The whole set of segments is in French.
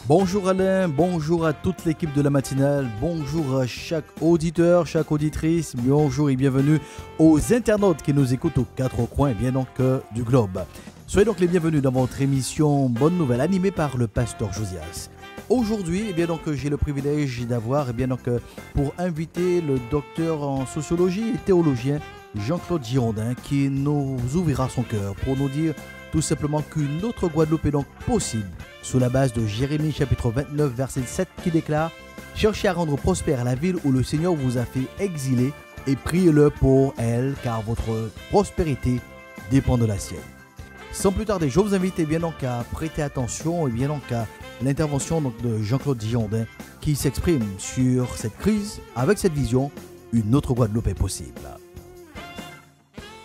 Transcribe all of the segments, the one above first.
Bonjour Alain, bonjour à toute l'équipe de la matinale, bonjour à chaque auditeur, chaque auditrice, bonjour et bienvenue aux internautes qui nous écoutent aux quatre coins bien donc, du globe. Soyez donc les bienvenus dans votre émission Bonne Nouvelle animée par le pasteur Josias. Aujourd'hui, j'ai le privilège d'avoir pour inviter le docteur en sociologie et théologien Jean-Claude Girondin qui nous ouvrira son cœur pour nous dire tout simplement qu'une autre Guadeloupe est donc possible sous la base de Jérémie chapitre 29 verset 7 qui déclare « Cherchez à rendre prospère la ville où le Seigneur vous a fait exiler et priez-le pour elle car votre prospérité dépend de la sienne. » Sans plus tarder, je vous invite à prêter attention à l'intervention de Jean-Claude Girondin qui s'exprime sur cette crise avec cette vision « Une autre Guadeloupe est possible ».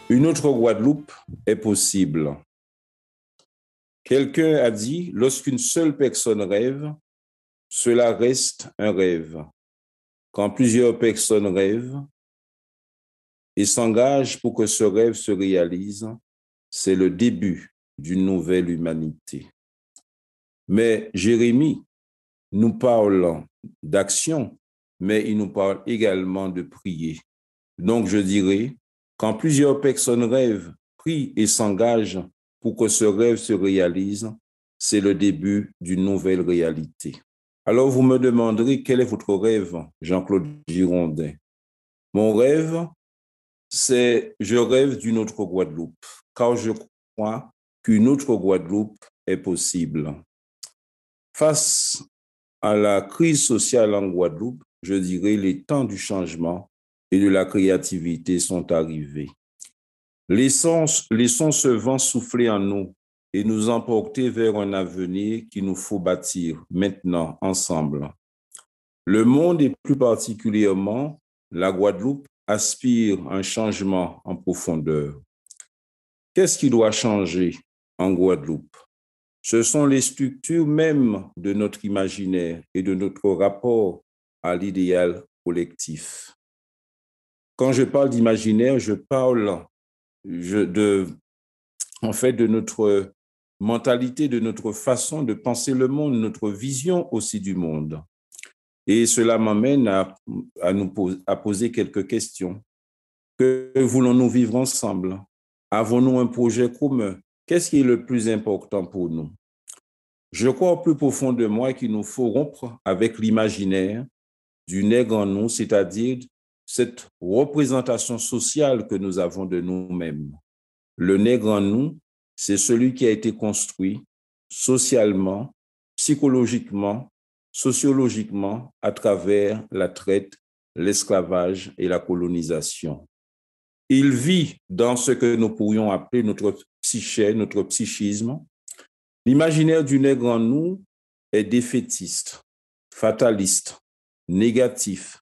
Une autre Guadeloupe est possible. Quelqu'un a dit, lorsqu'une seule personne rêve, cela reste un rêve. Quand plusieurs personnes rêvent et s'engagent pour que ce rêve se réalise, c'est le début d'une nouvelle humanité. Mais Jérémie nous parle d'action, mais il nous parle également de prier. Donc je dirais, quand plusieurs personnes rêvent, prient et s'engagent pour que ce rêve se réalise, c'est le début d'une nouvelle réalité. Alors vous me demanderez, quel est votre rêve, Jean-Claude Girondin? Mon rêve, je rêve d'une autre Guadeloupe, car je crois qu'une autre Guadeloupe est possible. Face à la crise sociale en Guadeloupe, je dirais les temps du changement et de la créativité sont arrivés. Laissons ce vent souffler en nous et nous emporter vers un avenir qu'il nous faut bâtir maintenant, ensemble. Le monde et plus particulièrement la Guadeloupe aspire à un changement en profondeur. Qu'est-ce qui doit changer en Guadeloupe? Ce sont les structures mêmes de notre imaginaire et de notre rapport à l'idéal collectif. Quand je parle d'imaginaire, je parle de notre mentalité, de notre façon de penser le monde, notre vision aussi du monde. Et cela m'amène à poser quelques questions. Que voulons-nous vivre ensemble? Avons-nous un projet commun? Qu'est-ce qui est le plus important pour nous? Je crois au plus profond de moi qu'il nous faut rompre avec l'imaginaire du nègre en nous, c'est-à-dire cette représentation sociale que nous avons de nous-mêmes. Le nègre en nous, c'est celui qui a été construit socialement, psychologiquement, sociologiquement à travers la traite, l'esclavage et la colonisation. Il vit dans ce que nous pourrions appeler notre psyché, notre psychisme. L'imaginaire du nègre en nous est défaitiste, fataliste, négatif,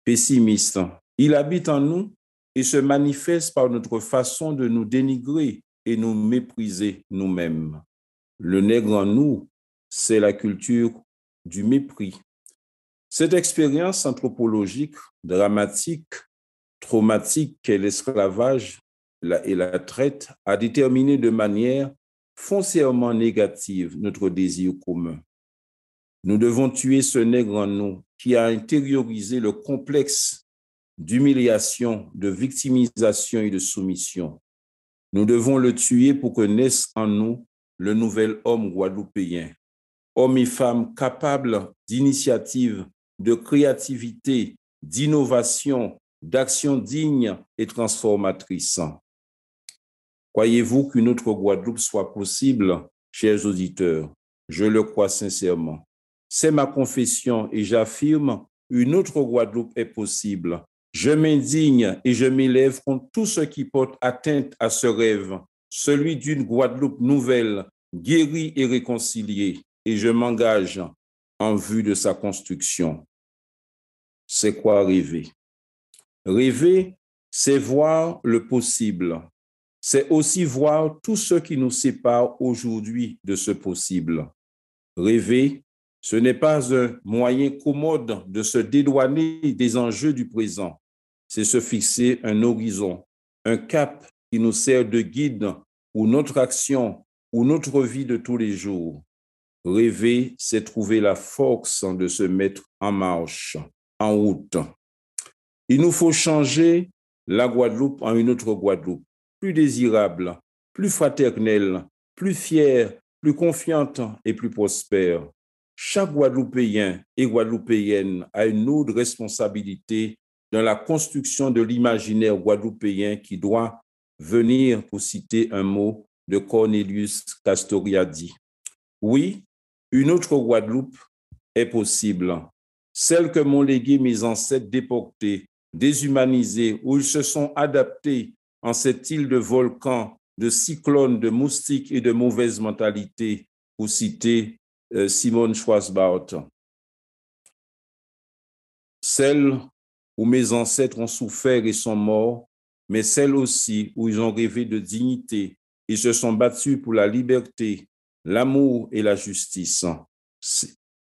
pessimiste. Il habite en nous et se manifeste par notre façon de nous dénigrer et nous mépriser nous-mêmes. Le nègre en nous, c'est la culture du mépris. Cette expérience anthropologique, dramatique, traumatique qu'est l'esclavage et la traite a déterminé de manière foncièrement négative notre désir commun. Nous devons tuer ce nègre en nous qui a intériorisé le complexe d'humiliation, de victimisation et de soumission. Nous devons le tuer pour que naisse en nous le nouvel homme guadeloupéen, hommes et femmes capables d'initiative, de créativité, d'innovation, d'action digne et transformatrice. Croyez-vous qu'une autre Guadeloupe soit possible, chers auditeurs? Je le crois sincèrement. C'est ma confession et j'affirme, une autre Guadeloupe est possible. Je m'indigne et je m'élève contre tout ce qui porte atteinte à ce rêve, celui d'une Guadeloupe nouvelle, guérie et réconciliée, et je m'engage en vue de sa construction. C'est quoi rêver? Rêver, c'est voir le possible. C'est aussi voir tout ce qui nous sépare aujourd'hui de ce possible. Rêver, ce n'est pas un moyen commode de se dédouaner des enjeux du présent. C'est se fixer un horizon, un cap qui nous sert de guide pour notre action, pour notre vie de tous les jours. Rêver, c'est trouver la force de se mettre en marche, en route. Il nous faut changer la Guadeloupe en une autre Guadeloupe, plus désirable, plus fraternelle, plus fière, plus confiante et plus prospère. Chaque Guadeloupéen et Guadeloupéenne a une lourde responsabilité dans la construction de l'imaginaire guadeloupéen qui doit venir, pour citer un mot de Cornelius Castoriadis. Oui, une autre Guadeloupe est possible, celle que m'ont léguée mes ancêtres déportés, déshumanisés, où ils se sont adaptés en cette île de volcans, de cyclones, de moustiques et de mauvaises mentalités, pour citer Simone Schwarzbart. Celle où mes ancêtres ont souffert et sont morts, mais celle aussi où ils ont rêvé de dignité, ils se sont battus pour la liberté, l'amour et la justice.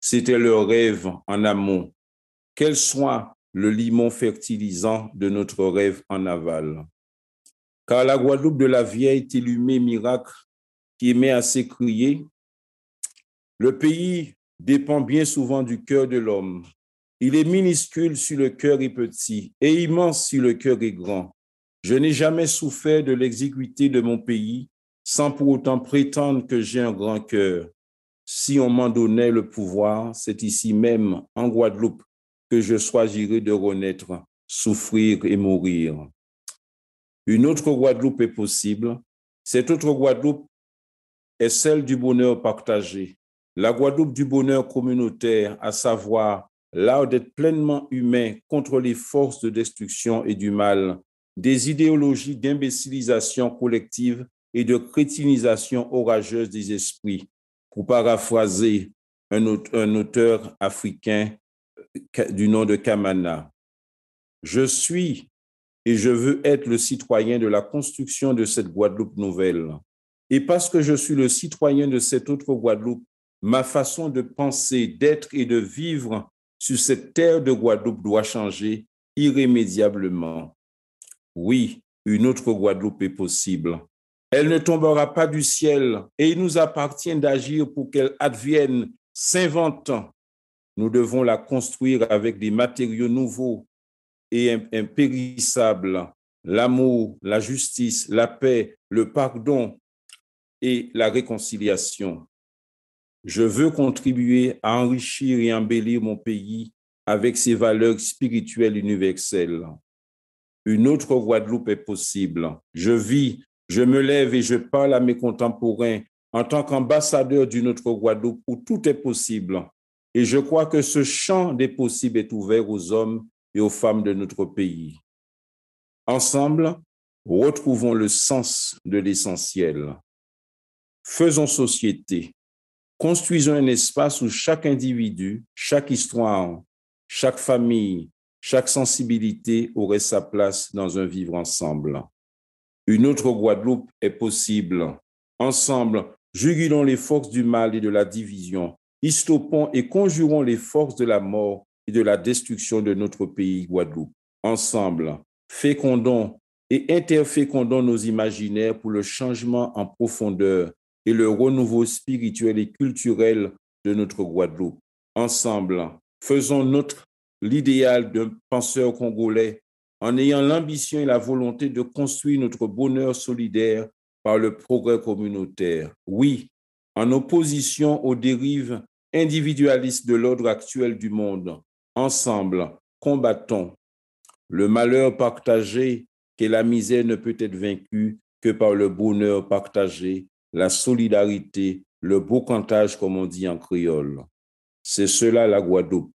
C'était leur rêve en amont. Quel soit le limon fertilisant de notre rêve en aval. Car la Guadeloupe de la vieille Télumé miracle qui aimait à s'écrier, le pays dépend bien souvent du cœur de l'homme. Il est minuscule si le cœur est petit et immense si le cœur est grand. Je n'ai jamais souffert de l'exiguïté de mon pays sans pour autant prétendre que j'ai un grand cœur. Si on m'en donnait le pouvoir, c'est ici même, en Guadeloupe, que je choisirais de renaître, souffrir et mourir. Une autre Guadeloupe est possible. Cette autre Guadeloupe est celle du bonheur partagé. La Guadeloupe du bonheur communautaire, à savoir l'art d'être pleinement humain contre les forces de destruction et du mal, des idéologies d'imbécilisation collective et de crétinisation orageuse des esprits, pour paraphraser un auteur africain du nom de Kamana. Je suis et je veux être le citoyen de la construction de cette Guadeloupe nouvelle. Et parce que je suis le citoyen de cette autre Guadeloupe, ma façon de penser, d'être et de vivre sur cette terre de Guadeloupe doit changer irrémédiablement. Oui, une autre Guadeloupe est possible. Elle ne tombera pas du ciel et il nous appartient d'agir pour qu'elle advienne, s'inventant. Nous devons la construire avec des matériaux nouveaux et impérissables, l'amour, la justice, la paix, le pardon et la réconciliation. Je veux contribuer à enrichir et embellir mon pays avec ses valeurs spirituelles universelles. Une autre Guadeloupe est possible. Je vis, je me lève et je parle à mes contemporains en tant qu'ambassadeur d'une autre Guadeloupe où tout est possible. Et je crois que ce champ des possibles est ouvert aux hommes et aux femmes de notre pays. Ensemble, retrouvons le sens de l'essentiel. Faisons société. Construisons un espace où chaque individu, chaque histoire, chaque famille, chaque sensibilité aurait sa place dans un vivre ensemble. Une autre Guadeloupe est possible. Ensemble, jugulons les forces du mal et de la division, stoppons et conjurons les forces de la mort et de la destruction de notre pays Guadeloupe. Ensemble, fécondons et interfécondons nos imaginaires pour le changement en profondeur et le renouveau spirituel et culturel de notre Guadeloupe. Ensemble, faisons l'idéal d'un penseur congolais en ayant l'ambition et la volonté de construire notre bonheur solidaire par le progrès communautaire. Oui, en opposition aux dérives individualistes de l'ordre actuel du monde. Ensemble, combattons le malheur partagé, que la misère ne peut être vaincue que par le bonheur partagé, la solidarité, le beau cantage, comme on dit en créole. C'est cela la Guadeloupe,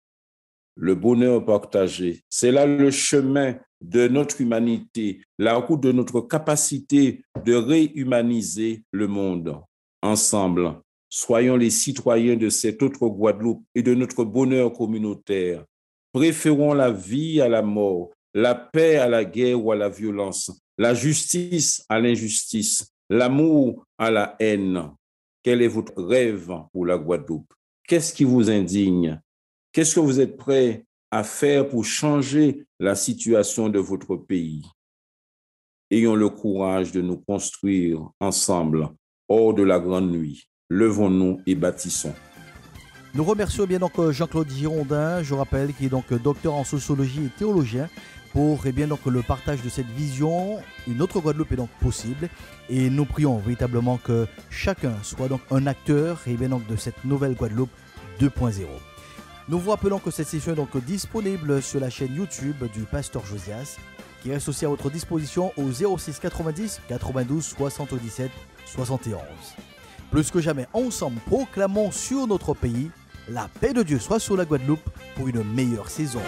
le bonheur partagé. C'est là le chemin de notre humanité, la route de notre capacité de réhumaniser le monde. Ensemble, soyons les citoyens de cette autre Guadeloupe et de notre bonheur communautaire. Préférons la vie à la mort, la paix à la guerre ou à la violence, la justice à l'injustice, l'amour à la haine. Quel est votre rêve pour la Guadeloupe? Qu'est-ce qui vous indigne? Qu'est-ce que vous êtes prêt à faire pour changer la situation de votre pays? Ayons le courage de nous construire ensemble hors de la grande nuit. Levons-nous et bâtissons. Nous remercions bien donc Jean-Claude Girondin, je rappelle, qui est donc docteur en sociologie et théologien, pour bien donc le partage de cette vision. Une autre Guadeloupe est donc possible et nous prions véritablement que chacun soit donc un acteur et bien donc de cette nouvelle Guadeloupe 2.0. Nous vous rappelons que cette session est donc disponible sur la chaîne YouTube du Pasteur Josias, qui reste aussi à votre disposition au 06 90 92 77 71. Plus que jamais, ensemble, proclamons sur notre pays la paix de Dieu soit sur la Guadeloupe pour une meilleure saison.